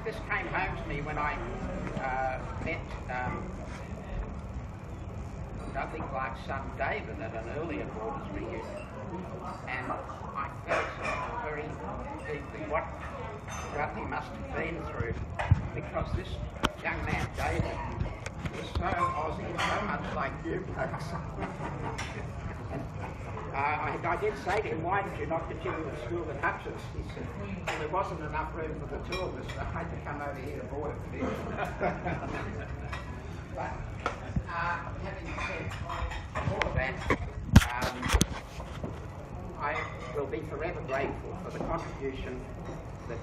this came home to me when I met Dudley Clark's son David at an earlier boarders reunion, and I felt very deeply what Dudley must have been through, because this young man David was so Aussie, so much like you folks. I did say to him, why did you not continue at school at Hutchins? He said, well, there wasn't enough room for the two of us, so I had to come over here to board it for this. But having said all of that, I will be forever grateful for the contribution that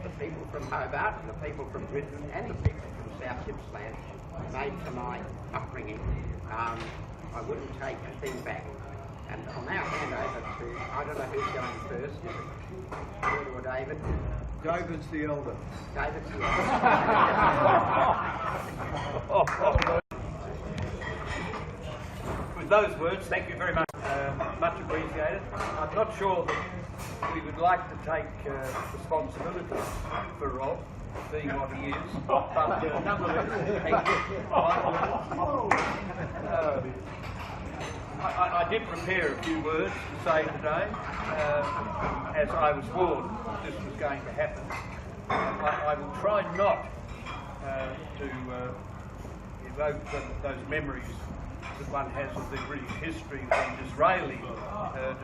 the people from Hobart, and the people from Britain, and the people from South Gippsland made to my upbringing. I wouldn't take a thing back. And I'll now hand over to, I don't know who's going first, is it Peter or David? David's the elder. David's the elder. With those words, thank you very much. Much appreciated. I'm not sure that we would like to take responsibility for Rob, being what he is, but nonetheless, thank you. I did prepare a few words to say today, as I was warned this was going to happen. I will try not to evoke those memories that one has of the British history when Disraeli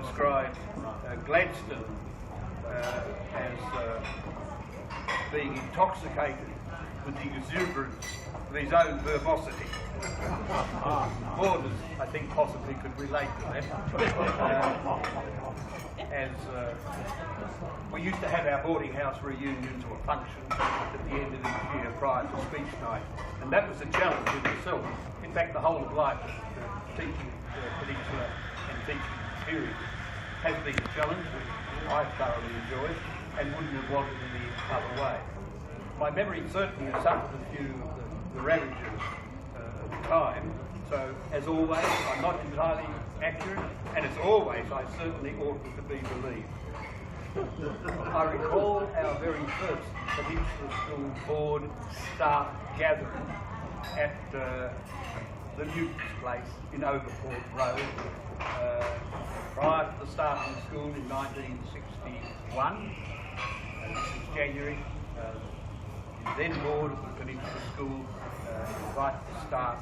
described Gladstone as being intoxicated with the exuberance of his own verbosity. Boarders, I think, possibly could relate to that. As we used to have our boarding house reunions or functions at the end of each year prior to speech night, and that was a challenge in itself. In fact, the whole of life, teaching Peninsula and teaching period, has been a challenge which I thoroughly enjoyed and wouldn't have wanted any other way. My memory certainly has suffered a few of the ravages of the time, so as always I'm not entirely accurate, and as always I certainly oughtn't to be believed. I recall our very first Peninsula School board staff gathering at the Newton's place in Overport Road prior to the start of the school in 1961. This is January. The then board of the Peninsula School invited the staff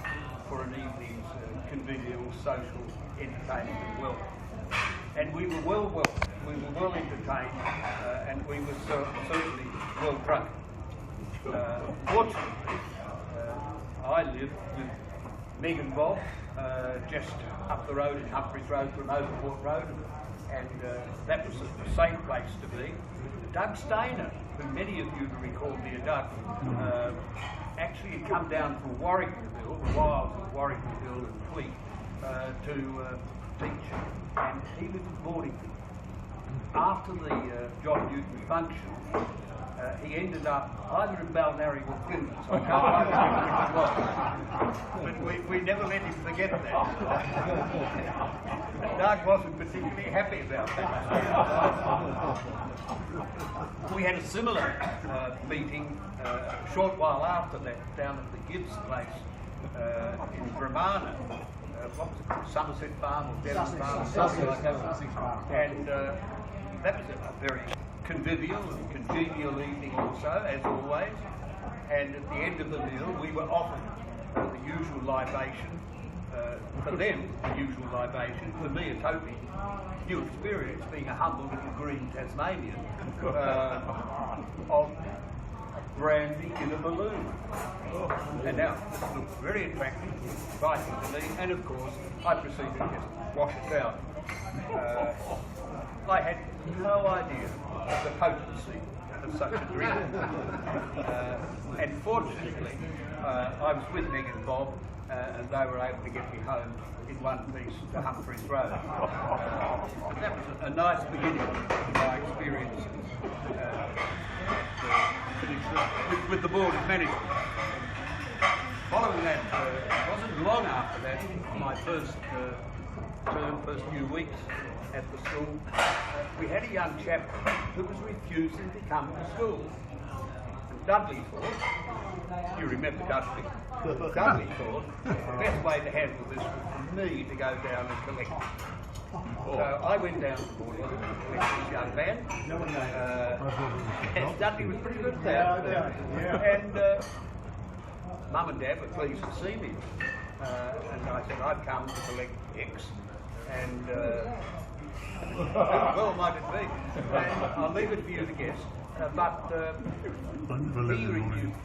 for an evening's convivial, social entertainment and welcome. And we were well welcomed, we were well entertained, and we were certainly well drunk. Fortunately, I lived with Meg and Bob just up the road in Humphreys Road from Overport Road, and that was a safe place to be. Doug Stainer, who many of you recall dear Doug, actually had come down from Warwickville, the wilds of Warwickville and Fleet, to teach, and he lived in Mornington. After the John Newton function, he ended up either in Balnarring or Flinders. I can't remember which it was. But we never let him forget that. And Doug wasn't particularly happy about that. We had a similar meeting a short while after that down at the Gibbs place in Bramana. What was it called? Somerset Farm or Devon Farm? Something like that. And that was a very convivial and congenial evening also, as always. And at the end of the meal, we were offered the usual libation. For them, the usual libation. For me, a totally new experience, being a humble little green Tasmanian, of brandy in a balloon. And now, this looked very attractive, inviting to me, and of course, I proceeded to just wash it down. I had no idea of the potency of such a drink. And fortunately, I was with Meg and Bob, and they were able to get me home in one piece to Humphreys Road. That was a nice beginning of my experience with the board of management. Following that, it wasn't long after that, my first few weeks at the school, we had a young chap who was refusing to come to school. And Dudley thought, you remember Dudley, Dudley thought the best way to handle this was for me to go down and collect it. So I went down to Morley to collect this young man, and Dudley was pretty good at that. And Mum and Dad were pleased to see me, and I said I'd come to collect X, and who well might it be? And I'll leave it for you to guess. But he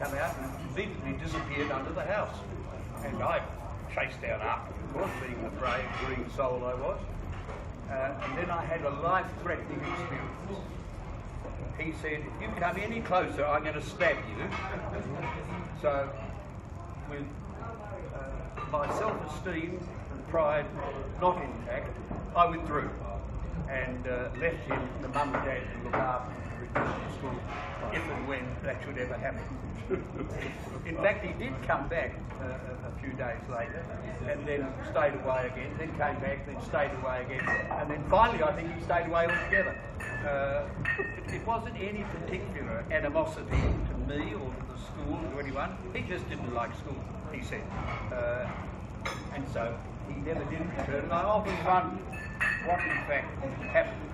come out and immediately disappeared under the house. And I chased down after him, of course, being the brave green soul I was. And then I had a life-threatening experience. He said, if you come any closer, I'm going to stab you. So, with my self-esteem and pride not intact, I withdrew and left him to Mum and Dad to look after him to return to school if and when that should ever happen. In fact, he did come back a few days later and then stayed away again, then came back, then stayed away again, and then finally I think he stayed away altogether. It wasn't any particular animosity to me or to the school or to anyone. He just didn't like school, he said. And so he never did return. And I often wondered what in fact happened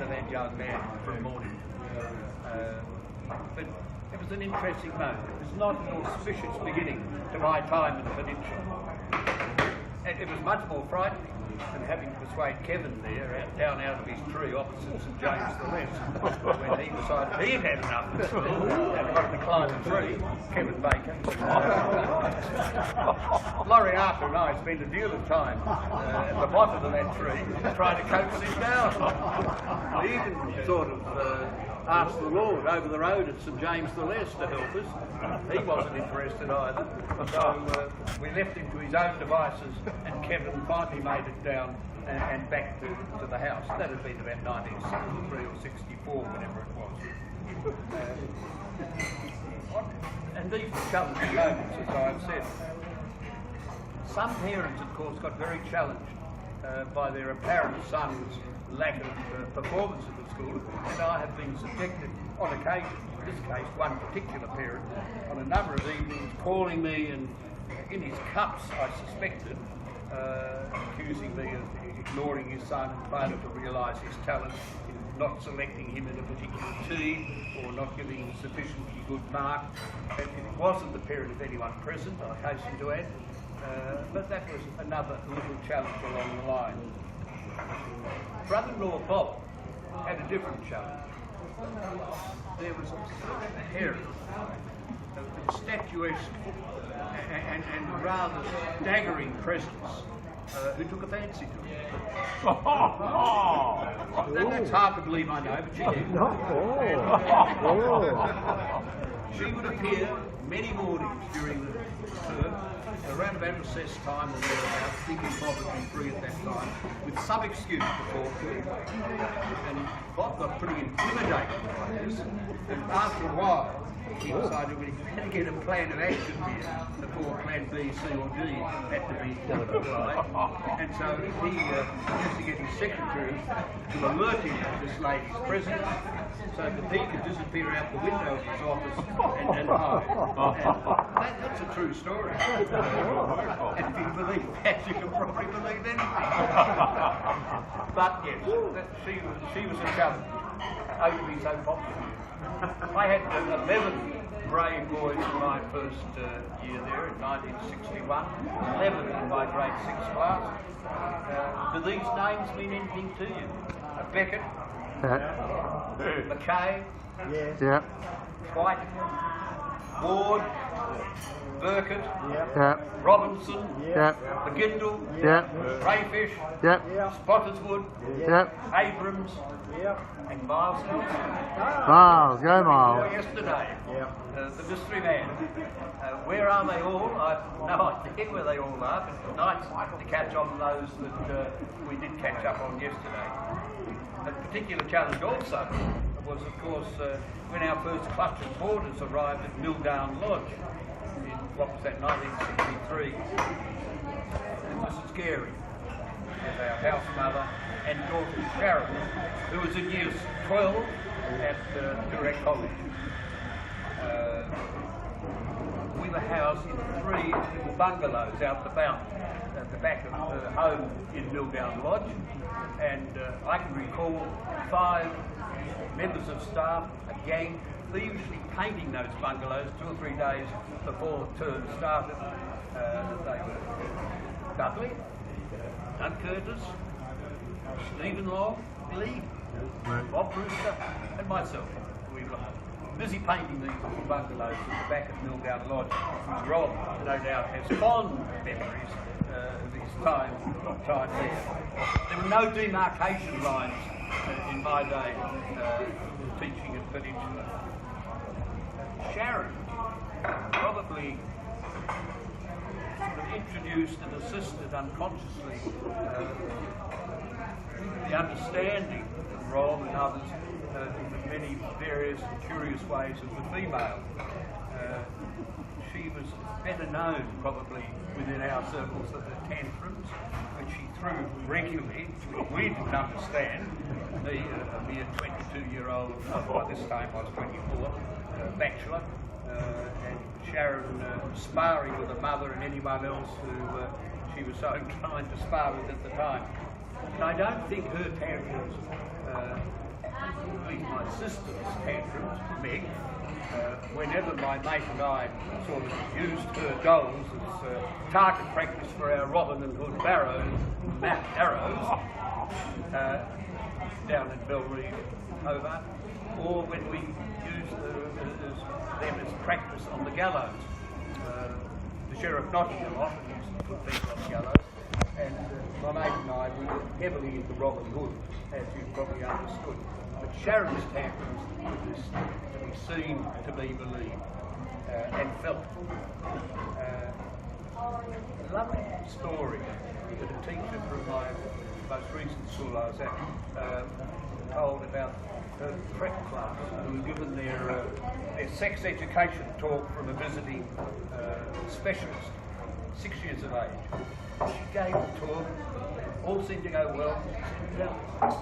to that young man from morning. But it was an interesting moment. It was not an auspicious beginning to my time in the peninsula. And it was much more frightening than having to persuade Kevin there, down out of his tree opposite St James the Less, when he decided he'd had enough and got to climb the tree, Kevin Baker. Laurie Arthur and I spent a deal of time at the bottom of that tree trying to coax him down. We even sort of asked the Lord over the road at St James the Less to help us. He wasn't interested either. So we left him to his own devices, and Kevin finally made it down and back to the house. That had been about 1963 or 64, whenever it was. And these were challenging moments, as I've said. Some parents, of course, got very challenged by their apparent son's lack of performance at the school, and I have been subjected on occasion, in this case one particular parent, on a number of evenings calling me and in his cups, I suspected, accusing me of ignoring his son and failing to realise his talent, in not selecting him in a particular team or not giving him sufficiently good mark. And it wasn't the parent of anyone present, I hasten to add, but that was another little challenge along the line. Brother-in-law Bob had a different challenge. There was a parent, a statuesque and rather staggering presence who took a fancy to him. That's hard to believe, I know, but she did. She would appear many mornings during the term, around about recess time or thereabouts, thinking Bob had been free at that time, with some excuse to talk to him. And Bob got pretty intimidated by this, and after a while, he decided we had to get a plan of action here before plan B, C or D had to be applied. And so he used to get his secretary to alert him of this lady's presence so that he could disappear out the window of his office and hide. That's a true story. And if you believe that, you can probably believe anything. But yes, she was a challenge. Only to be so popular. I had 11 brave boys in my first year there in 1961, 11 in my grade 6 class. Do these names mean anything to you? Beckett, McKay, White, Ward, Burkett, Robinson, McGindle, Crayfish, Spotterswood, Abrams, and Miles Nelson. Miles, go Miles. Yesterday, the mystery man. Where are they all? I've no idea where they all are, but it's nice to catch on those that we did catch up on yesterday. A particular challenge also was, of course, when our first clutch of boarders arrived at Milldown Lodge in, what was that, 1963. It was scary. With our house mother and daughter Sharon, who was in years 12 at Direct College. house in 3 little bungalows out the back of the home in Milldown Lodge, and I can recall 5 members of staff, a gang, feverishly painting those bungalows 2 or 3 days before the term started. They were Dudley, Doug Curtis, Stephen Long, Lee, Bob Brewster, and myself. We were busy painting these little bungalows at the back of Milldown Lodge. Rob, no doubt, has fond memories of his time there. There were no demarcation lines in my day teaching at Peninsula. Sharon probably sort of introduced and assisted unconsciously the understanding of Rob and others in the many various and curious ways of the female. She was better known probably within our circles for her tantrums, which she threw regularly, which we didn't understand. Me, a mere 22-year-old, by this time I was 24, bachelor, and Sharon sparring with her mother and anyone else who she was so inclined to spar with at the time. And I don't think her tantrums, at least my sister's tantrums, Meg, whenever my mate and I sort of used her dolls as target practice for our Robin and Hood arrows down in Belrive, Hobart, or when we used them as practice on the gallows. The Sheriff Nottingham often used to put people on the gallows, and my mate and I were heavily into Robin Hood, as you probably understood. But Sharon's tantrums was to be seen, to be believed, and felt. A lovely story that a teacher from my most recent school I was at told about her prep class who were given their sex education talk from a visiting specialist, 6 years of age. She gave the talk, all seemed to go well. She said,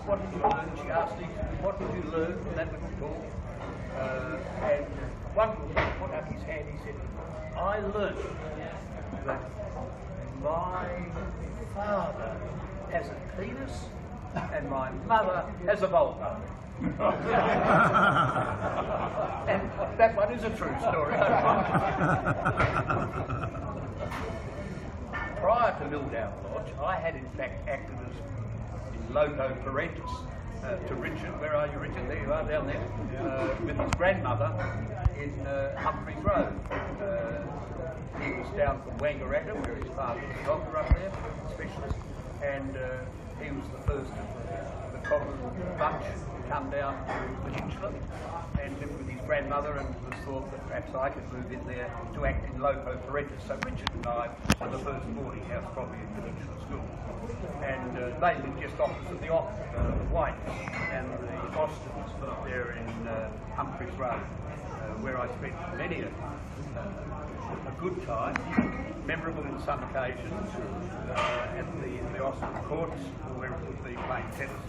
what did you learn? She asked each, what did you learn from that little talk? And one put up his hand, he said, I learned that my father has a penis and my mother has a vulva. And that one is a true story. Prior to Milldown Lodge, I had in fact acted as in loco parentis to Richard. Where are you, Richard? There you are, down there. With his grandmother in Humphrey Grove. He was down from Wangaratta, where his father was a doctor up there, specialist, and he was the first of the common bunch to come down to Peninsula and lived with his grandmother, and it was thought that perhaps I could move in there to act in loco parentis. So Richard and I were the first boarding house probably in Peninsula School. And they lived just opposite the White and the Austins there in Humphreys Road, where I spent many a good time, memorable in some occasions, at the Austin courts, where it would be playing tennis.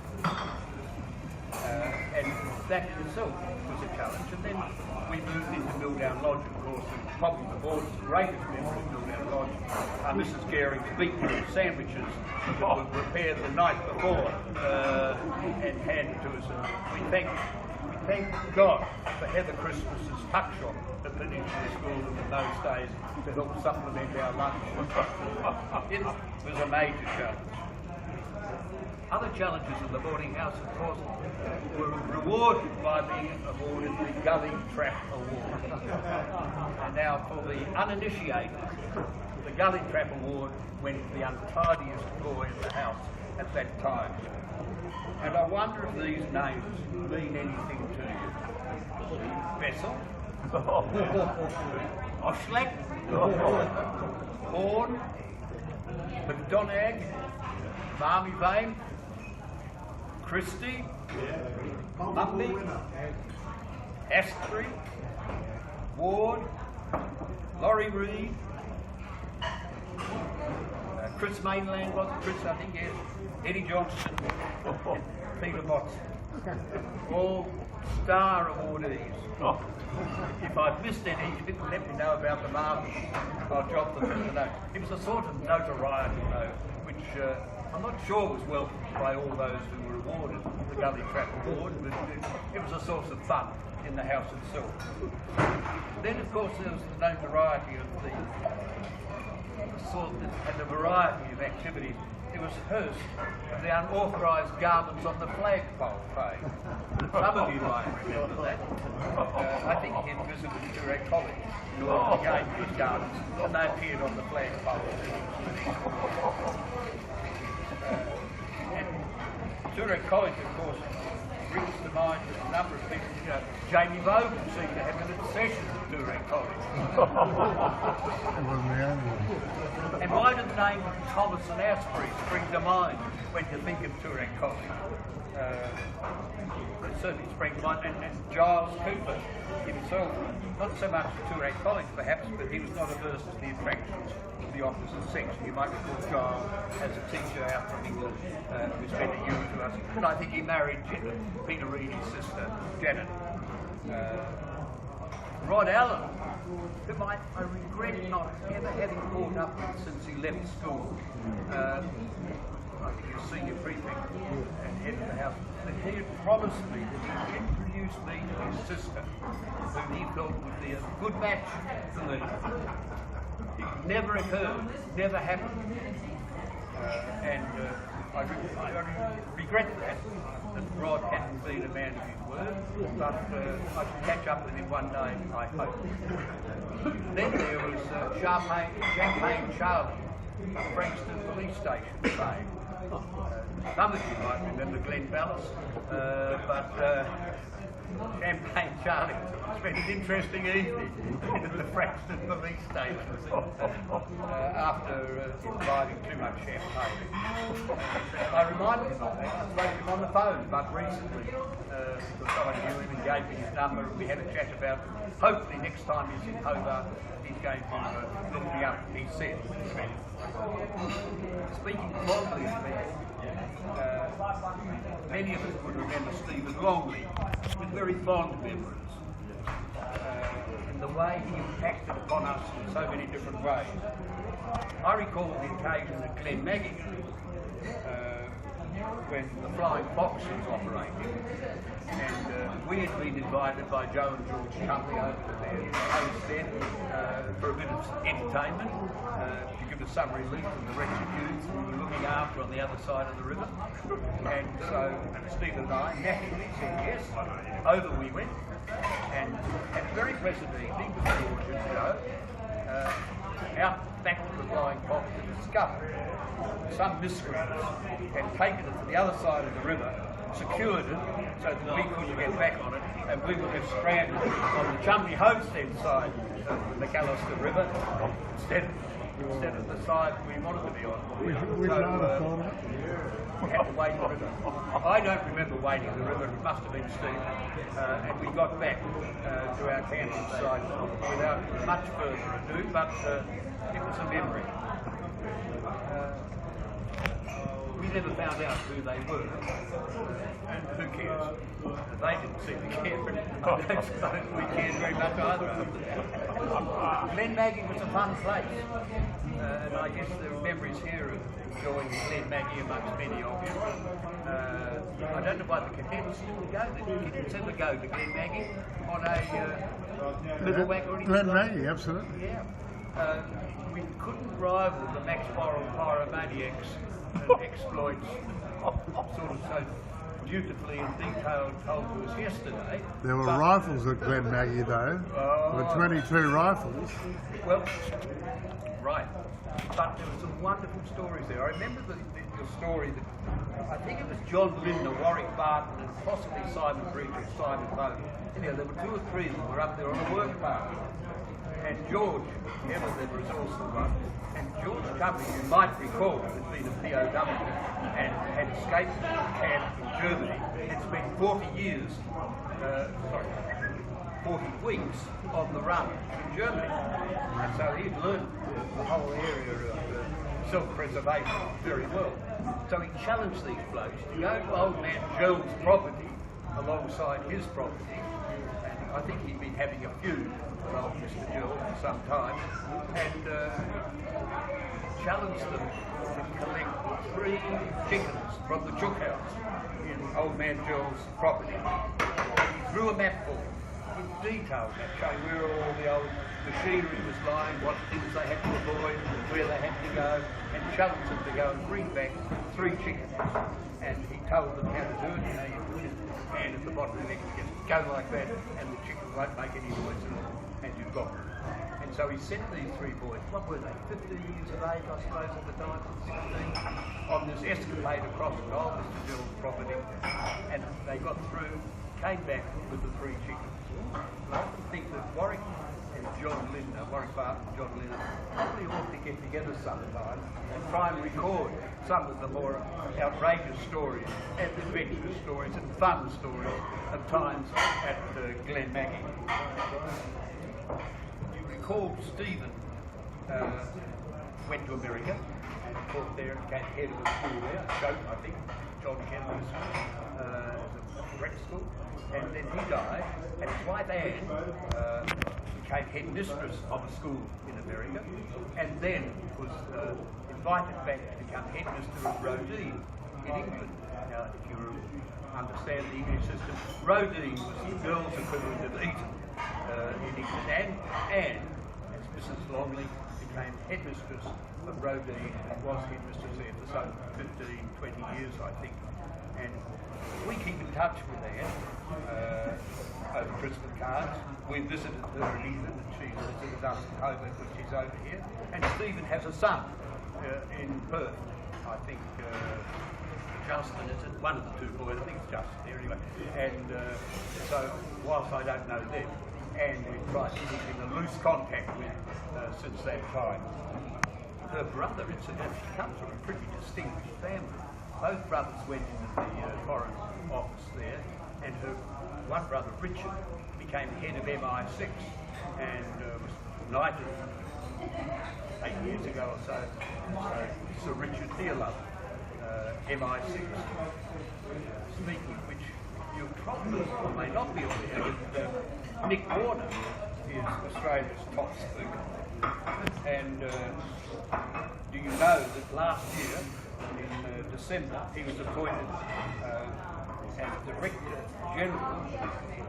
And that in itself was a challenge. And then we moved into Milldown Lodge, of course, and probably the board's greatest memory of Milldown Lodge are Mrs. Garing's beetroot sandwiches that were prepared the night before and handed to us. And we thank God for Heather Christmas's tuck shop at Peninsula School in those days to help supplement our lunch. It was a major challenge. Other challenges in the boarding house, of course, were rewarded by being awarded the Gully Trap Award. And now, for the uninitiated, the Gully Trap Award went to the untidiest boy in the house at that time. And I wonder if these names mean anything to you. Bessel, Oshlack, Horn, McDonagh, Marmy Vane, Christie, Mumpy, Astbury, Ward, Laurie Reid, Chris Mainland, was it Chris, I think, yes, Eddie Johnson, and Peter Watson. all star awardees. If I've missed any, let me know about the marbles. I'll jot them in the note. It was a sort of notoriety, though, which I'm not sure was welcomed by all those who were awarded the Gully Trap Award, but it was a source of fun in the house itself. Then, of course, there was the notoriety of the sort and the variety of activities. It was host of the unauthorised garments on the flagpole page. Some of you might remember that. I think he had visited Toorak College in order to gain these garments, and they appeared on the flagpole. And Toorak College, of course, brings to mind a number of people. You know, Jamie Vogel seemed to have an obsession with Toorak College. And why did the name Thomas and Asprey spring to mind when you think of Toorak College? It certainly springs to mind, and Giles Cooper himself, not so much Toorak College perhaps, but he was not averse to the attractions of the opposite sex. You might recall Giles as a teacher out from England who spent a year to us, and I think he married Peter Reedy's sister, Janet. Rod Allen, whom I regret not ever having caught up with since he left school. I think he was senior prefect and head of the house. And he had promised me that he would introduce me to his sister, whom he felt would be a good match for me. It never occurred, never happened. I regret that Rod hadn't been a man of his word, but I shall catch up with him one day, I hope. Then there was Champagne Charlie, Frankston Police Station fame. Some of you might remember Glenn Ballas, but Champagne Charlie spent an interesting evening at the Frankston Police Station after imbibing too much champagne. I reminded him of that. I spoke to him on the phone but recently because someone knew him and gave me his number, and we had a chat about hopefully next time he's in Hobart he's going to look me up, he said. Speaking fondly of men, many of us would remember Stephen Longley with very fond memories, and the way he impacted upon us in so many different ways. I recall the occasion at Glenmaggie when the Flying Fox was operating, and we had been invited by Joe and George Company over to their host then for a bit of entertainment, to give us some relief from the wretched youths we were looking after on the other side of the river. And so Stephen and I naturally said yes. Over we went, and had a very pleasant evening with George and Joe. Out back to the Flying Fox and discovered some miscreants had taken it to the other side of the river, secured it so that we couldn't get back on it, and we would have stranded on the Chumley Homestead side of the McAllister River instead of the side we wanted to be on. We had to wait on it. I don't remember waiting the river, it must have been steep, and we got back to our camping site without much further ado, but it was a memory. We never found out who they were, and who cares? They didn't seem to care, but I don't suppose we cared very much either after that. Glenmaggie was a fun place, and I guess there are memories here of enjoying Glenmaggie amongst many of you. I don't know why the cadets didn't go. Did the cadets ever go to Glenmaggie on a liverwhack or anything? Glenmaggie, absolutely. Yeah. We couldn't rival the Max Borrell pyromaniacs and exploits sort of so beautifully and detailed told to us yesterday. There were rifles at Glenmaggie though. There were 22 rifles. Well, right. But there were some wonderful stories there. I remember the story that I think it was John Lindner, Warwick Barton, and possibly Simon Bridge or Simon Bone. Anyhow, there were two or three that were up there on a work party. And George, ever the resourceful one, and George Company, you might recall, had been a POW and had escaped from a camp in Germany, had spent 40 weeks on the run in Germany. And so he'd learned the whole area of self-preservation very well. So he challenged these blokes to go to old man Jones' property alongside his property, and I think he'd been having a feud with old Mr. Gill for some time, and challenged them to collect 3 chickens from the chook house in old man Gill's property. He drew a map for them in detail, showing where all the old machinery was lying, what things they had to avoid, where they had to go, and challenged them to go and bring back 3 chickens. And he told them how to do it. You know, you put his hand at the bottom of the neck and just go like that, and the chicken won't make any noise, and you've got them. And so he sent these 3 boys, what were they, 15 years of age, I suppose, at the time, 16, on this escapade across the old Mr. Gill's property, and they got through, came back with the 3 chickens. I often think that Warwick and John Linder, Warwick Barton and John Linder, probably ought to get together sometime and try and record some of the more outrageous stories and adventurous stories and fun stories of times at Glen Maggie. You recall Stephen went to America and taught there and became head of a school there, I think, John Kennedy School, Brett School. And then he died, and his wife Anne became headmistress of a school in America, and then was invited back to become headmistress of Rodine in England. Now, if you understand the English system, Rodine was the girls' equivalent of Eton in England, and as Mrs. Longley became headmistress of Rodine and was headmistress there for some 15, 20 years, I think. And we keep in touch with Anne over Christmas cards. We visited her in England, and she visited us in Hobart when she's over here. And Stephen has a son in Perth. I think Justin is it? One of the 2 boys. I think it's Justin there anyway. And so, whilst I don't know them, and we've tried to keep in a loose contact with since that time. Her brother, incidentally, comes from a pretty distinguished family. Both brothers went into the Foreign Office there, and her one brother, Richard, became head of MI6 and was knighted 8 years ago or so. So Sir Richard Dearlove, MI6. Speaking of which, you probably or may not be aware that Nick Warner is Australia's top spook. And do you know that last year, in December, he was appointed as Director General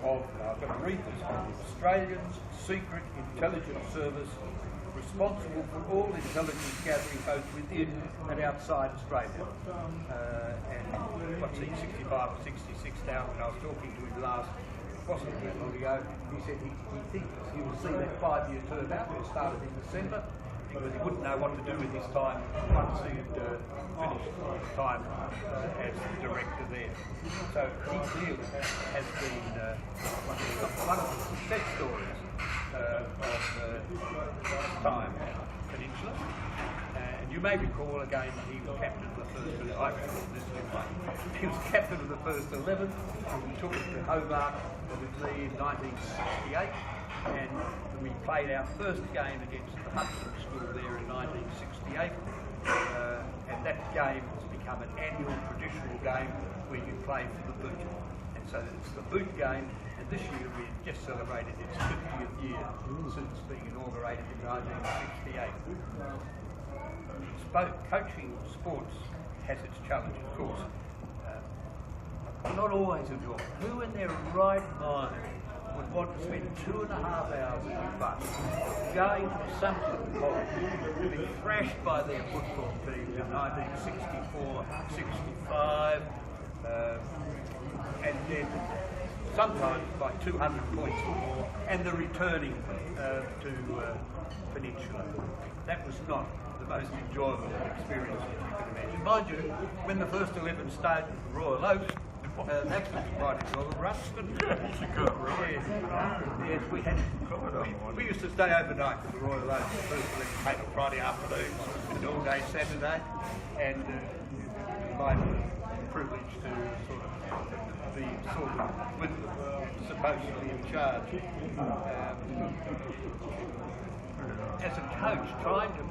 of, I've got to read this, Australia's Secret Intelligence Service, responsible for all intelligence gathering both within and outside Australia. And what's he, 65 or 66 now? When I was talking to him last, it wasn't that long ago, he said he thinks he will see that 5-year term out, which started in December, because he wouldn't know what to do with his time once he had finished his time as director there. So he clearly has been one of the success stories of his time at Peninsula. And you may recall again he was captain of the first 11. I recall this one. He was captain of the first 11. He took it to Hobart with me in 1968. And we played our first game against the Hudson School there in 1968, and that game has become an annual traditional game where you play for the boot. And so it's the boot game, and this year we just celebrated its 50th year since being inaugurated in 1968. Coaching sports has its challenge, of course. Not always enjoyable. Who in their right mind would want to spend 2.5 hours in the bus going to Sumpter College, being thrashed by their football team in 1964, 65, and then sometimes by 200 points or more, and the returning to Peninsula. That was not the most enjoyable experience that you can imagine. Mind you, when the first 11 stayed at Royal Oak, that was quite enjoyable. Ruxton. Yes, we used to stay overnight at the Royal Oak, first late Friday afternoon and all day Saturday, and my privilege to sort of be with them, supposedly in charge. As a coach, trying to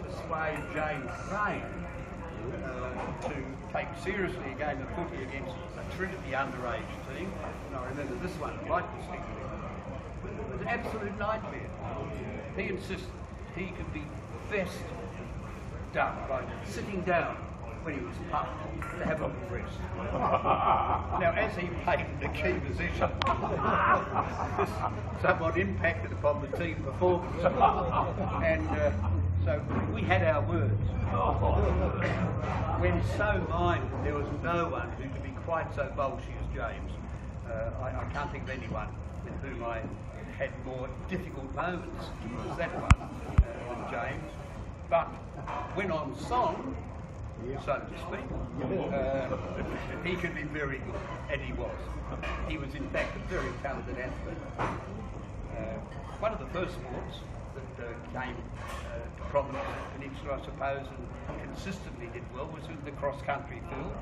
persuade James Crane to take seriously a game of footy against a Trinity underage team. And I remember this one quite distinctly. It was an absolute nightmare. He insisted he could be best done by sitting down when he was pumped to have a little rest. Now, as he played the key position, this somewhat impacted upon the team performance. And so we had our words. When so minded, there was no one who could be quite so bolshy as James. I can't think of anyone with whom I had more difficult moments as that one than James. But when on song, so to speak, he could be very good, and he was. He was in fact a very talented athlete. One of the first sports that came to prominence in the Peninsula, I suppose, and consistently did well was in the cross-country field.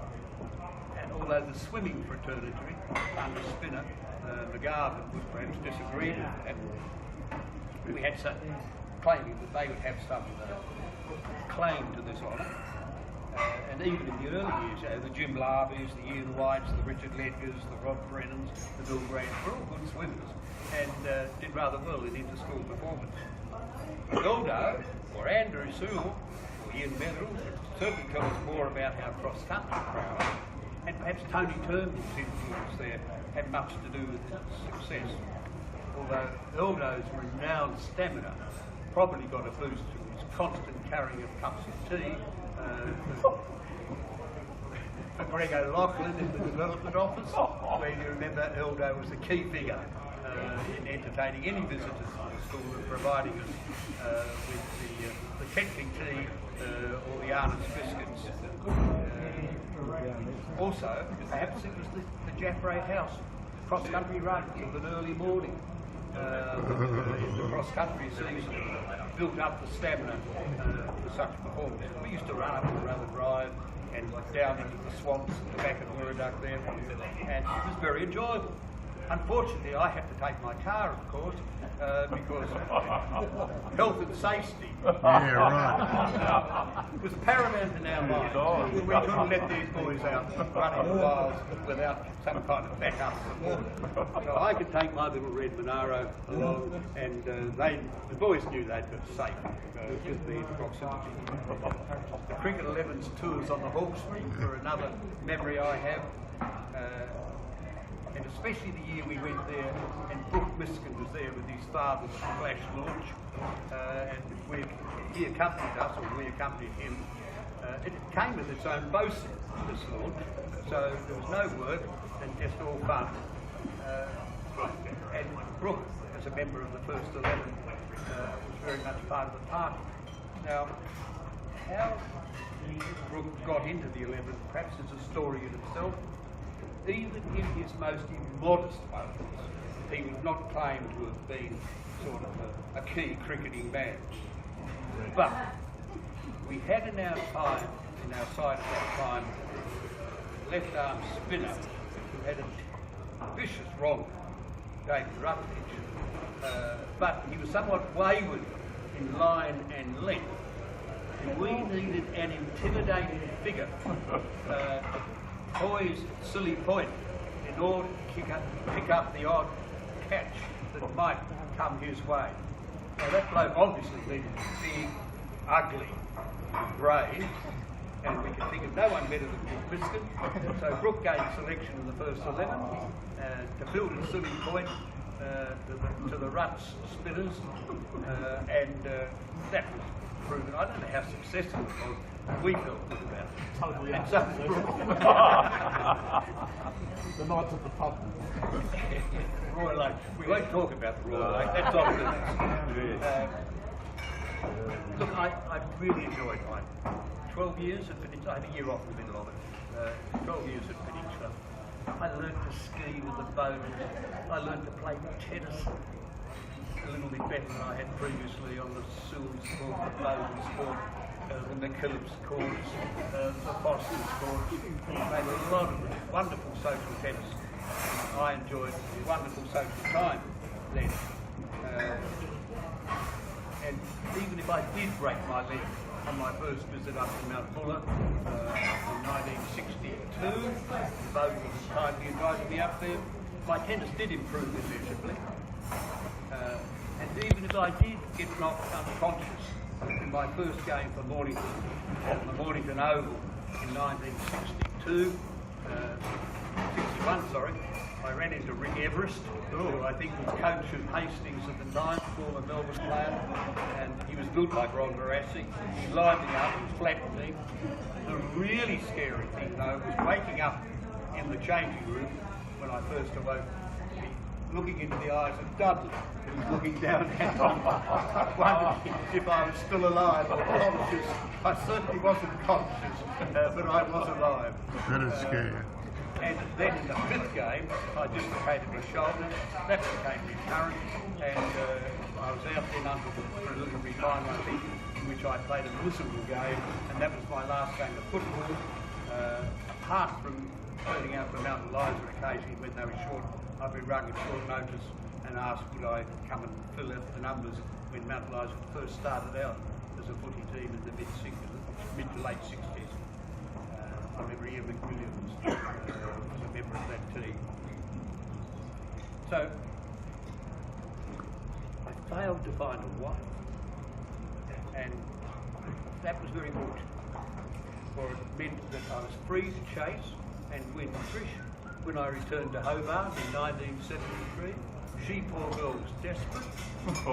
And although the swimming fraternity under Spinner, McGarvin would perhaps disagree with that, we had some claiming that they would have some claim to this honour. And even in the early years, the Jim Larbies, the Ian Whites, the Richard Ledgers, the Rod Brennans, the Bill Grants were all good swimmers and did rather well in inter-school performance. Ildo, or Andrew Sewell, or Ian Metherell would certainly tell us more about our cross-country prowess, and perhaps Tony Turnbull's influence there had much to do with his success. Although Ildo's renowned stamina probably got a boost from his constant carrying of cups of tea for Greg O'Loughlin in the development office, where you remember Ildo was a key figure in entertaining any visitors to the school and providing us with the Kettling tea or the Arnott's biscuits. Also, perhaps it was the Jaffray House cross-country runs of an early morning in the cross-country season built up the stamina for such performance. We used to run up the Rowan Drive and down into the swamps at the back of Murdoch there, and it was very enjoyable. Unfortunately, I had to take my car, of course, because health and safety was paramount in our minds. We couldn't let these boys out running the wilds without some kind of backup support. So I could take my little red Monaro along, and the boys knew they'd be safe with the proximity. The Cricket 11's tours on the Hawkesbury were another memory I have. And especially the year we went there and Brooke Miskin was there with his father's flash launch, and he accompanied us, or we accompanied him. It came with its own bosun, this launch, so there was no work and just all fun. And Brooke, as a member of the first 11, was very much part of the party. Now, how Brooke got into the 11 perhaps is a story in itself. Even in his most immodest moments, he would not claim to have been sort of a key cricketing man. But we had in our side at that time, left arm spinner who had a vicious wrong, David Rutledge, but he was somewhat wayward in line and length. And we needed an intimidating figure poised at silly point in order to pick up the odd catch that might come his way. Now that bloke obviously needed to be big, ugly, brave, and we could think of no one better than Brooke Miskin. So Brooke gained selection in the first 11 to field at silly point to the Ruts spinners, and that was proven. I don't know how successful it was. We felt good about it. Totally. And so The nights at the pub. Royal Oak. We won't talk about the Royal Oak. That's off limits. Look, I really enjoyed mine. 12 years at Peninsula. I had a year off in the middle of it. 12 years at Peninsula. I learned to ski with the boners. I learned to play tennis a little bit better than I had previously on the Sewell's court, the Bowden's court, the McKillop's courts, the Foster's courts. We made a lot of wonderful social tennis. I enjoyed wonderful social time then. And even if I did break my leg on my first visit up to Mount Buller in 1962, the boat was kindly invited me up there. My tennis did improve immeasurably. And even if I did get knocked unconscious in my first game for Mornington, at the Mornington Oval in 1962, 61, sorry, I ran into Rick Everest, who I think was coach of Hastings at the time, former Melbourne player, and he was good like Ron Barassi. He lined me up and flattened me. The really scary thing though was waking up in the changing room when I first awoke, looking into the eyes of Dudley, who was looking down at me, wondering if I was still alive or conscious. I certainly wasn't conscious, but I was alive. That is scary. And then in the fifth game, I dislocated my shoulder. That became recurrent, and I was out then under the preliminary line, I think, in which I played a miserable game, and that was my last game of football. Apart from turning out for Mountain Lions occasionally when they were short, I've been rung at short notice and asked would I come and fill out the numbers when Mountain Lions first started out as a footy team in the mid to late 60s. I remember Ian McWilliams was a member of that team. So I failed to find a wife, and that was very good, for it meant that I was free to chase and win Trish. When I returned to Hobart in 1973, she, poor girl, was desperate.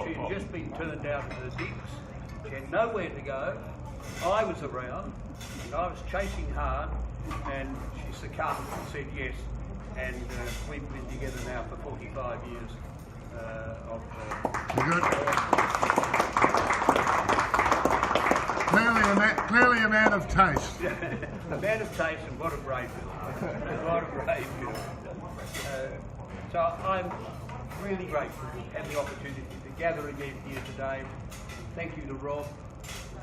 She had just been turned out of her digs. She had nowhere to go. I was around, and I was chasing hard, and she succumbed and said yes. And we've been together now for 45 years. Clearly a man of taste. A man of taste, and what a brave girl. What a brave girl. So I'm really grateful to have the opportunity to gather again here today. Thank you to Rob.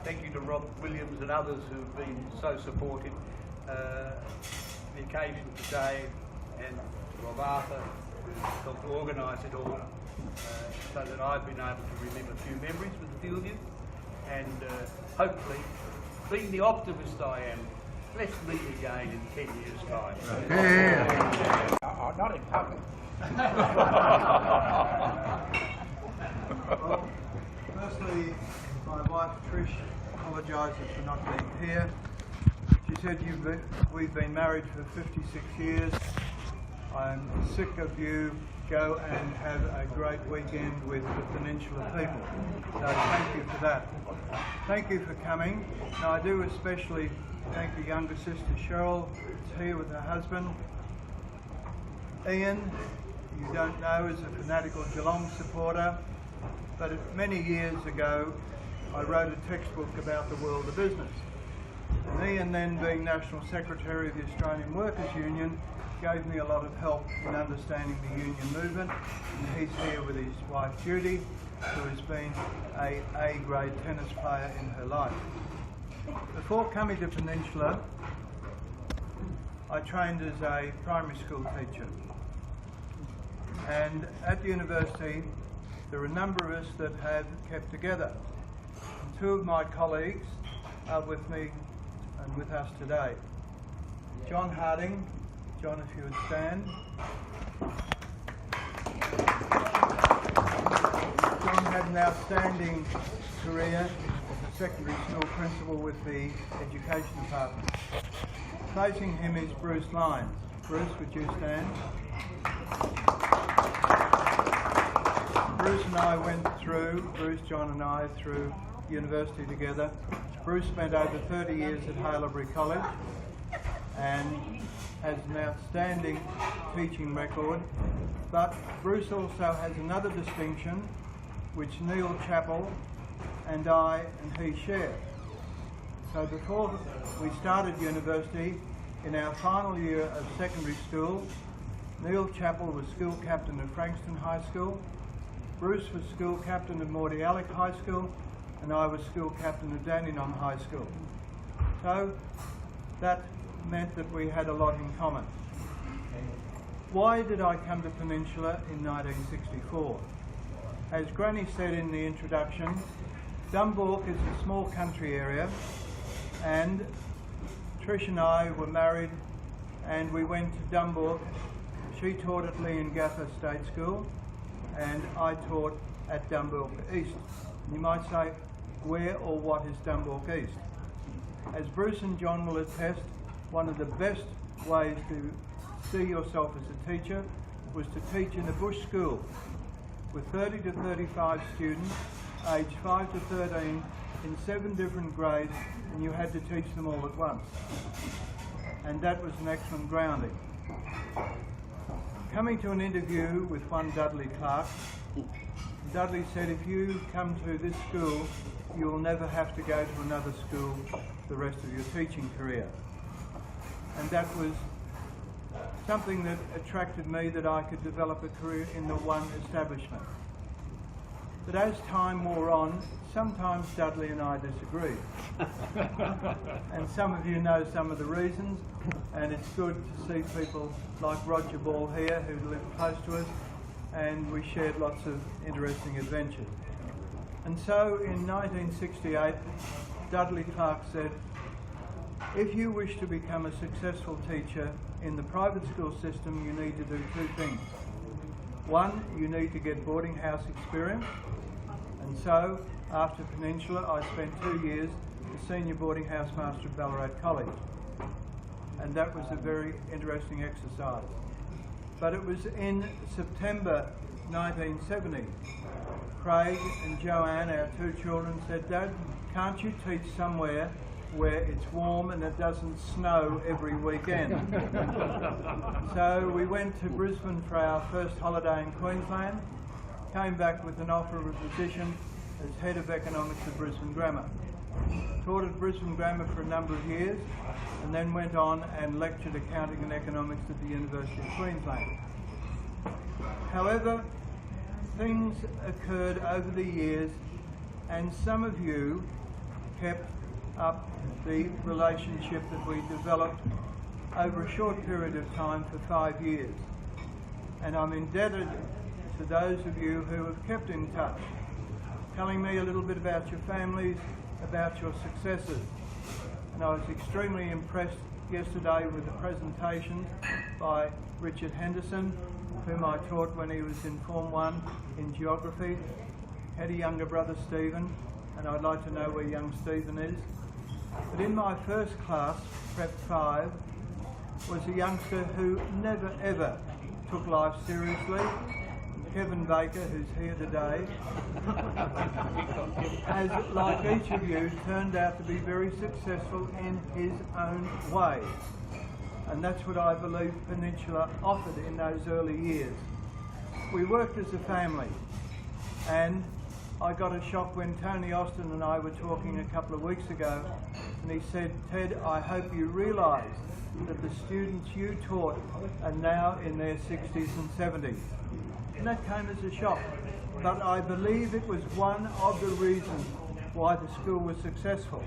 Thank you to Rob Williams and others who've been so supportive. The occasion today, and to Rob Arthur, who helped organise it all, so that I've been able to relive a few memories with a few of you. And hopefully, being the optimist I am, let's meet again in 10 years' time. Yeah. Not in public. Well, firstly, my wife Trish apologises for not being here. She said we've been married for 56 years. I'm sick of you. Go and have a great weekend with the Peninsula people. So thank you for that. Thank you for coming. Now I do especially thank the younger sister Cheryl, who's here with her husband. Ian, you don't know, is a fanatical Geelong supporter, but many years ago I wrote a textbook about the world of business. And Ian, then being National Secretary of the Australian Workers' Union, gave me a lot of help in understanding the union movement, and he's here with his wife Judy, who has been a A-grade tennis player in her life. Before coming to Peninsula, I trained as a primary school teacher, and at university there are a number of us that have kept together. And two of my colleagues are with me and with us today. John Harding. John, if you would stand. John had an outstanding career as a secondary school principal with the Education Department. Facing him is Bruce Lyons. Bruce, would you stand? Bruce and I went through, John and I, through university together. Bruce spent over 30 years at Haileybury College and has an outstanding teaching record, but Bruce also has another distinction which Neil Chappell and I and he share. So before we started university, in our final year of secondary school, Neil Chappell was school captain of Frankston High School, Bruce was school captain of Mordialloc High School, and I was school captain of Dandenong High School. So that meant that we had a lot in common. Why did I come to Peninsula in 1964? As Granny said in the introduction, Dumbalk is a small country area, and Trish and I were married and we went to Dumbalk. She taught at Leongatha State School and I taught at Dumbalk East. You might say, where or what is Dumbalk East? As Bruce and John will attest, one of the best ways to see yourself as a teacher was to teach in a bush school with 30 to 35 students, aged 5 to 13, in 7 different grades, and you had to teach them all at once. And that was an excellent grounding. Coming to an interview with one Dudley Clark, Dudley said, if you come to this school, you'll never have to go to another school the rest of your teaching career. And that was something that attracted me, that I could develop a career in the one establishment. But as time wore on, sometimes Dudley and I disagreed. And some of you know some of the reasons, and it's good to see people like Roger Ball here who lived close to us, and we shared lots of interesting adventures. And so in 1968, Dudley Clark said, if you wish to become a successful teacher in the private school system, you need to do 2 things. One, you need to get boarding house experience. And so, after Peninsula, I spent 2 years as senior boarding house master at Ballarat College. And that was a very interesting exercise. But it was in September 1970, Craig and Joanne, our 2 children, said, Dad, can't you teach somewhere where it's warm and it doesn't snow every weekend? So we went to Brisbane for our first holiday in Queensland, came back with an offer of a position as Head of Economics at Brisbane Grammar. Taught at Brisbane Grammar for a number of years and then went on and lectured accounting and economics at the University of Queensland. However, things occurred over the years and some of you kept up the relationship that we developed over a short period of time for 5 years. And I'm indebted to those of you who have kept in touch, telling me a little bit about your families, about your successes. And I was extremely impressed yesterday with the presentation by Richard Henderson, whom I taught when he was in Form 1 in geography. Had a younger brother, Stephen, and I'd like to know where young Stephen is. But in my first class, Prep 5, was a youngster who never ever took life seriously. Kevin Baker, who's here today, has, like each of you, turned out to be very successful in his own way. And that's what I believe Peninsula offered in those early years. We worked as a family, and I got a shock when Tony Austin and I were talking a couple of weeks ago, and he said, Ted, I hope you realise that the students you taught are now in their 60s and 70s. And that came as a shock. But I believe it was one of the reasons why the school was successful.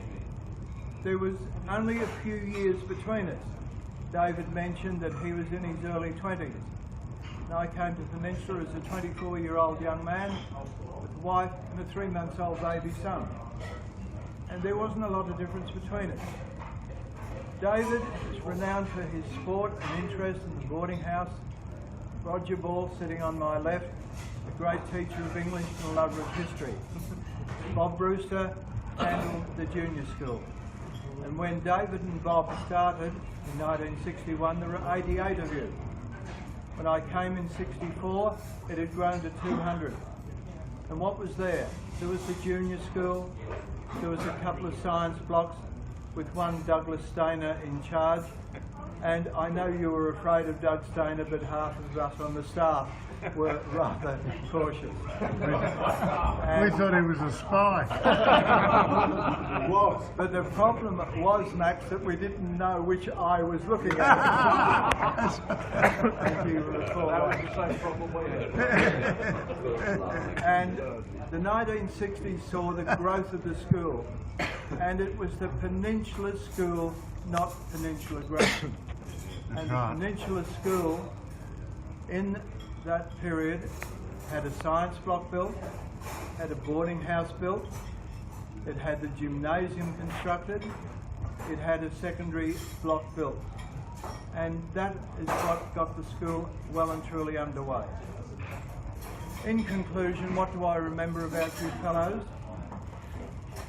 There was only a few years between us. David mentioned that he was in his early 20s. And I came to Peninsula as a 24-year-old young man with a wife and a 3-month-old baby son. And there wasn't a lot of difference between us. David is renowned for his sport and interest in the boarding house. Roger Ball, sitting on my left, a great teacher of English and a lover of history. Bob Brewster handled the junior school. And when David and Bob started in 1961, there were 88 of you. When I came in 64, it had grown to 200. And what was there? There was the junior school, there was a couple of science blocks with one Douglas Stainer in charge. And I know you were afraid of Doug Stainer, but half of us on the staff were rather cautious. We thought he was a spy. He was. But the problem was, Max, that we didn't know which eye was looking at us. As you recall. That was the same problem we had. And the 1960s saw the growth of the school. And it was the Peninsula School, not Peninsula Grammar. And the Peninsula School, in that period, had a science block built, had a boarding house built, It had the gymnasium constructed. It had a secondary block built. And that is what got the school well and truly underway. In conclusion, what do I remember about you fellows?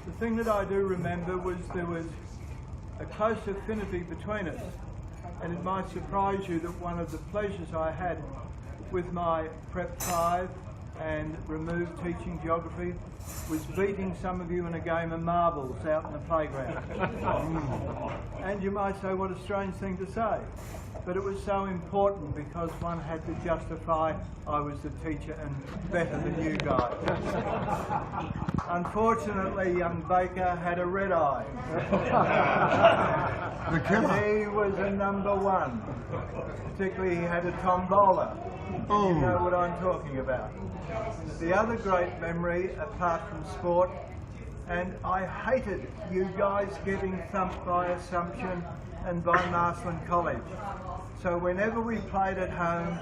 The thing that I do remember was there was a close affinity between us, and it might surprise you that one of the pleasures I had with my Prep 5 and removed teaching geography was beating some of you in a game of marbles out in the playground. And you might say, what a strange thing to say. But it was so important because one had to justify I was the teacher and better than you guys. Unfortunately, young Baker had a red eye. The killer. He was a number one. Particularly he had a tombola. Oh. You know what I'm talking about. The other great memory, apart from sport, and I hated you guys getting thumped by Assumption and by Marsland College. So whenever we played at home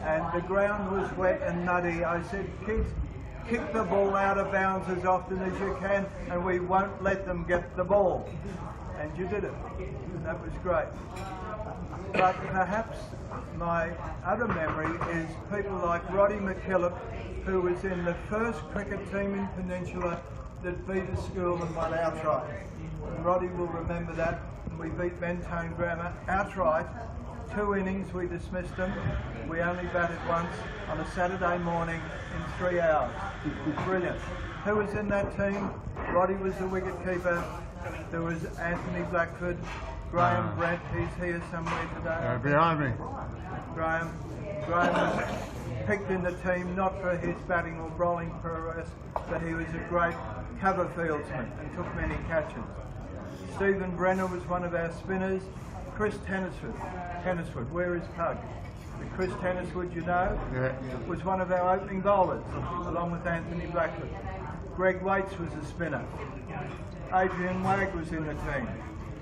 and the ground was wet and muddy, I said, kids, kick the ball out of bounds as often as you can and we won't let them get the ball. And you did it. And that was great. But perhaps my other memory is people like Roddy McKillop, who was in the first cricket team in Peninsula that beat a school and won outright. And Roddy will remember that. And we beat Mentone Grammar outright. 2 innings, we dismissed them. We only batted once on a Saturday morning in 3 hours. Brilliant. Who was in that team? Roddy was the wicket keeper. There was Anthony Blackford, Graham Brent, he's here somewhere today. Behind me. Graham was picked in the team not for his batting or bowling prowess, but he was a great cover fieldsman and took many catches. Stephen Brenner was one of our spinners. Chris Tenniswood, where is Pug? Chris Tenniswood, you know, was one of our opening bowlers, along with Anthony Blackford. Greg Waits was a spinner. Adrian Wagg was in the team.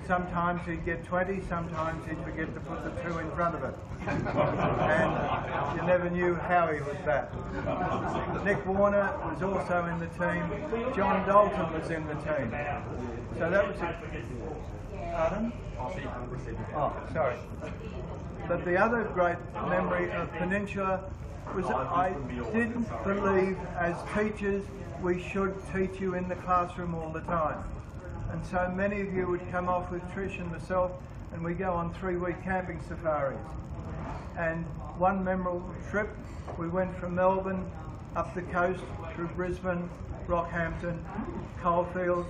Sometimes he'd get 20, sometimes he'd forget to put the 2 in front of it. And you never knew how he would bat. Nick Warner was also in the team. John Dalton was in the team. So that was it. Pardon? Oh, sorry. But the other great memory of Peninsula was that I didn't believe as teachers we should teach you in the classroom all the time. And so many of you would come off with Trish and myself and we go on 3-week camping safaris. And one memorable trip, we went from Melbourne up the coast through Brisbane, Rockhampton, Coalfields,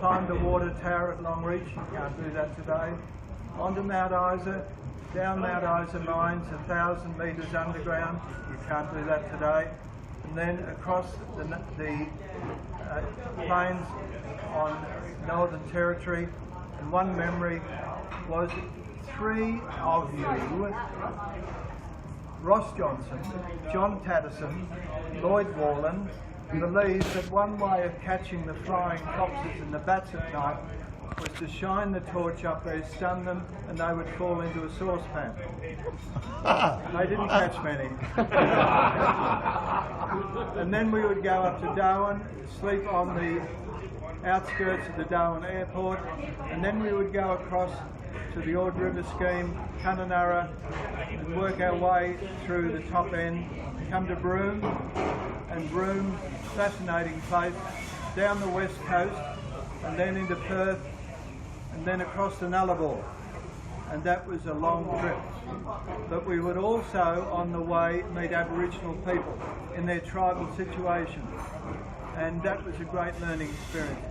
climbed a water tower at Longreach, you can't do that today, onto Mount Isa, down Mount Isa mines, 1,000 metres underground, you can't do that today, and then across the plains on Northern Territory. And one memory was 3 of you, Ross Johnson, John Tatterson, Lloyd Warland, believed that one way of catching the flying foxes and the bats at night was to shine the torch up there, stun them, and they would fall into a saucepan. They didn't catch many. And then we would go up to Darwin, sleep on the outskirts of the Darwin airport, and then we would go across to the Ord River scheme, Kununurra, and work our way through the top end, come to Broome, and Broome, fascinating place, down the west coast, and then into Perth, and then across to Nullarbor. And that was a long trip. But we would also, on the way, meet Aboriginal people in their tribal situation. And that was a great learning experience.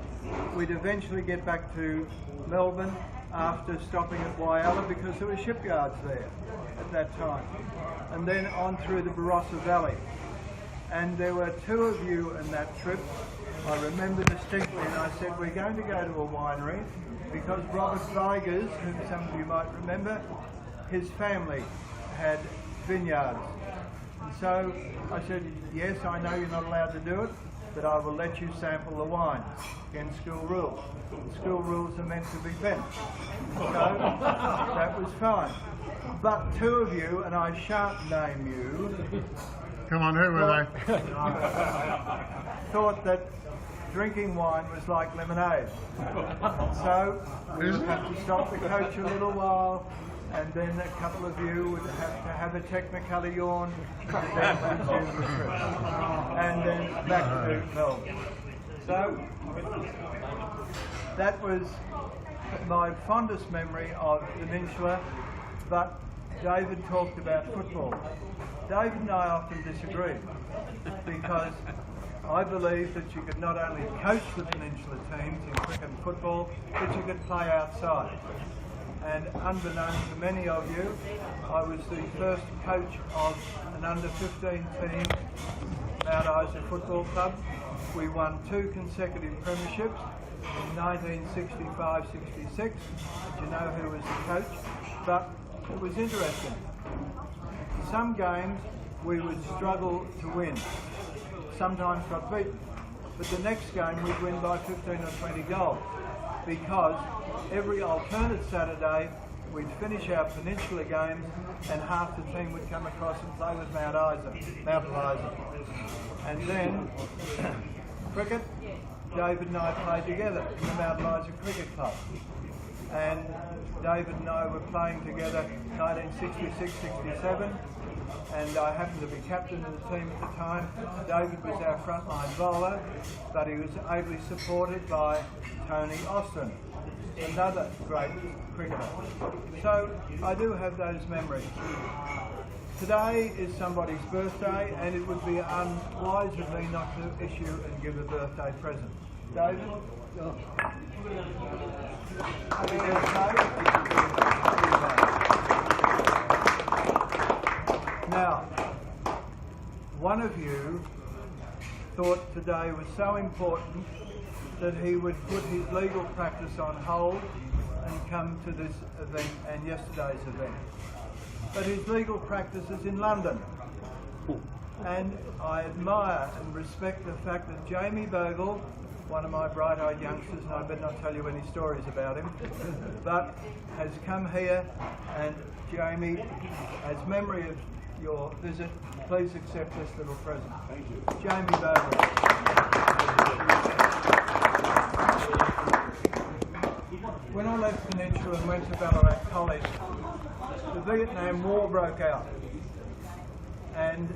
We'd eventually get back to Melbourne after stopping at Whyalla because there were shipyards there at that time. And then on through the Barossa Valley. And there were 2 of you in that trip. I remember distinctly, and I said, we're going to go to a winery because Robert Vigers, whom some of you might remember, his family had vineyards. And so I said, yes, I know you're not allowed to do it, but I will let you sample the wines against school rules. The school rules are meant to be bent. So that was fine. But 2 of you, and I shan't name you, Come on, who were they? thought that drinking wine was like lemonade. So we would have to stop the coach a little while, and then a couple of you would have to have a technically yawn, and then resume the trip. And then back to Melbourne. So that was my fondest memory of the Peninsula, but David talked about football. David and I often disagree, because I believe that you could not only coach the Peninsula teams in cricket and football, but you could play outside. And unbeknownst to many of you, I was the first coach of an under-15 team, Mount Isa Football Club. We won 2 consecutive premierships in 1965-66. Did you know who was the coach? But it was interesting. Some games we would struggle to win. Sometimes got beaten. But the next game we'd win by 15 or 20 goals, because every alternate Saturday we'd finish our Peninsula games and half the team would come across and play with Mount Isa. And then cricket, David and I played together in the Mount Isa Cricket Club. And David and I were playing together 1966-67, and I happened to be captain of the team at the time. David was our frontline bowler, but he was ably supported by Tony Austin, another great cricketer. So I do have those memories. Today is somebody's birthday, and it would be unwise of me not to issue and give a birthday present. David? Happy birthday. Now, one of you thought today was so important that he would put his legal practice on hold and come to this event and yesterday's event. But his legal practice is in London. And I admire and respect the fact that Jamie Bogle, one of my bright-eyed youngsters, and I better not tell you any stories about him, but has come here, and Jamie, as memory of your visit, please accept this little present. Thank you. Jamie Bogle. When I left Peninsula and went to Ballarat College, the Vietnam War broke out, and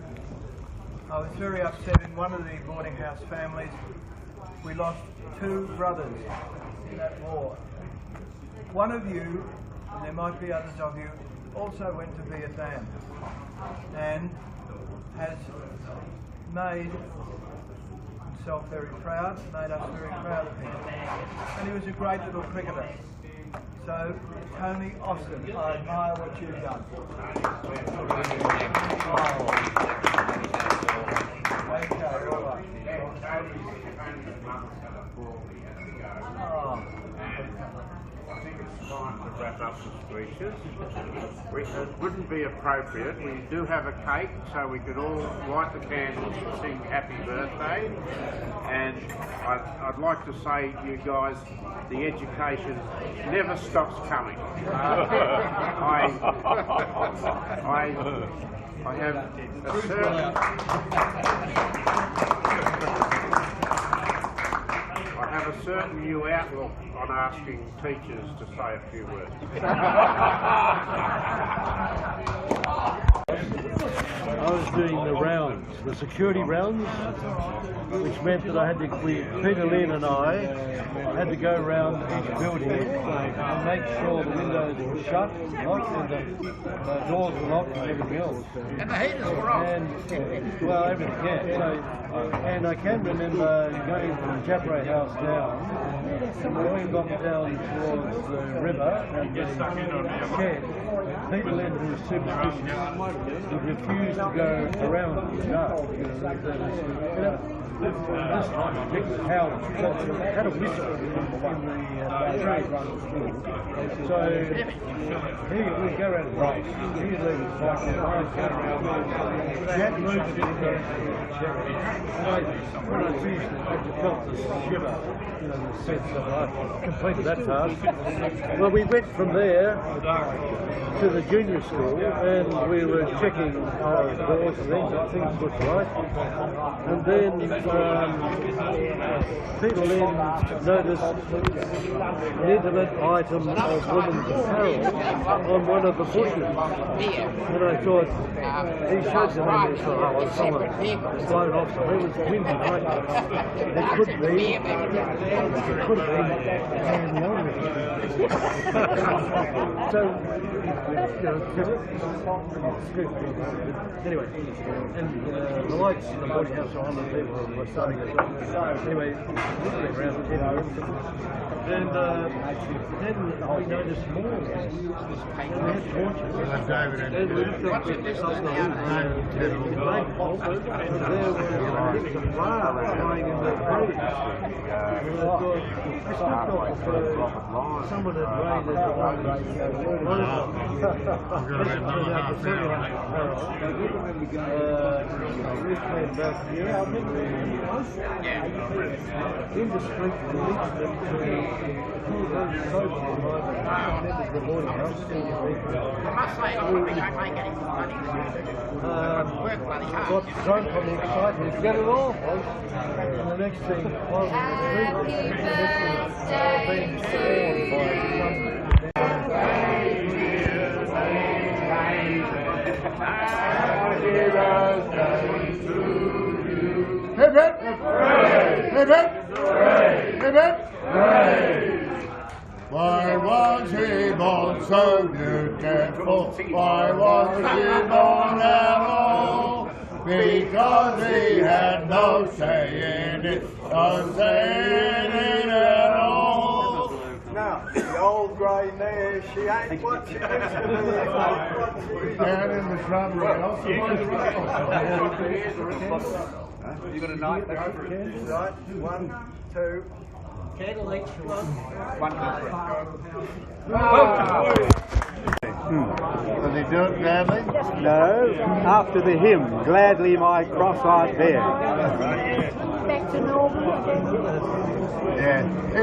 I was very upset. In one of the boarding house families, we lost 2 brothers in that war. One of you, and there might be others of you, also went to Vietnam and has made himself very proud, made us very proud of him. And he was a great little cricketer. So, Tony Austin, I admire what you've done. Okay, all right. I think it's time to wrap up the speeches. It wouldn't be appropriate. We do have a cake, so we could all light the candles and sing happy birthday. And I'd like to say to you guys, the education never stops coming. I have a certain new outlook on asking teachers to say a few words. I was doing the rounds, the security rounds, which meant that I had to, Peter Lynn and I had to go around each building and make sure the windows were shut, locked, and the doors were locked and everything else. And the heaters were on. And, well, everything, yeah. So, and I can remember going from Japra House down, and when we got down towards the river and getting scared, Peter Lynn, who was superstitious, would refuse to go around in the dark. This particular house had a whistle in the trade run school. So he would go around and break. He'd leave his bike there, I'd go around. Jack moved it in the and when I finished it, I just felt the shiver, you know, the sense of I completed that task. Well, we went from there to the junior school and we were checking doors and things looked right. And then people then noticed an intimate item of women's apparel on one of the bushes. And I thought, he showed them in this, oh, someone blown off, so it was a windy night. It could be so, anyway, and the lights in the boarding house are on, and people were starting it. Anyway, literally around 10 and then we noticed more. We had torches. And we looked up at the flagpole, and there was a flower flying in the breeze. And I thought, I still thought someone had raided got drunk on the excitement to get it off. And the next thing was being sworn by some. Hip hip! Hooray! Hip hip! Hooray! Hip hip! Hooray! Why was he born so beautiful? Why was he born at all? Because he had no say in it, no say in it at all. Now, the old grey mare, she ain't what she used to be. Down in the shrubbery also. You got a knife? Right, 1, 2. Candle each one. 1, 2, 3. Does he do it gladly? No, after the hymn, gladly my cross I bear. Back to normal again. Yeah.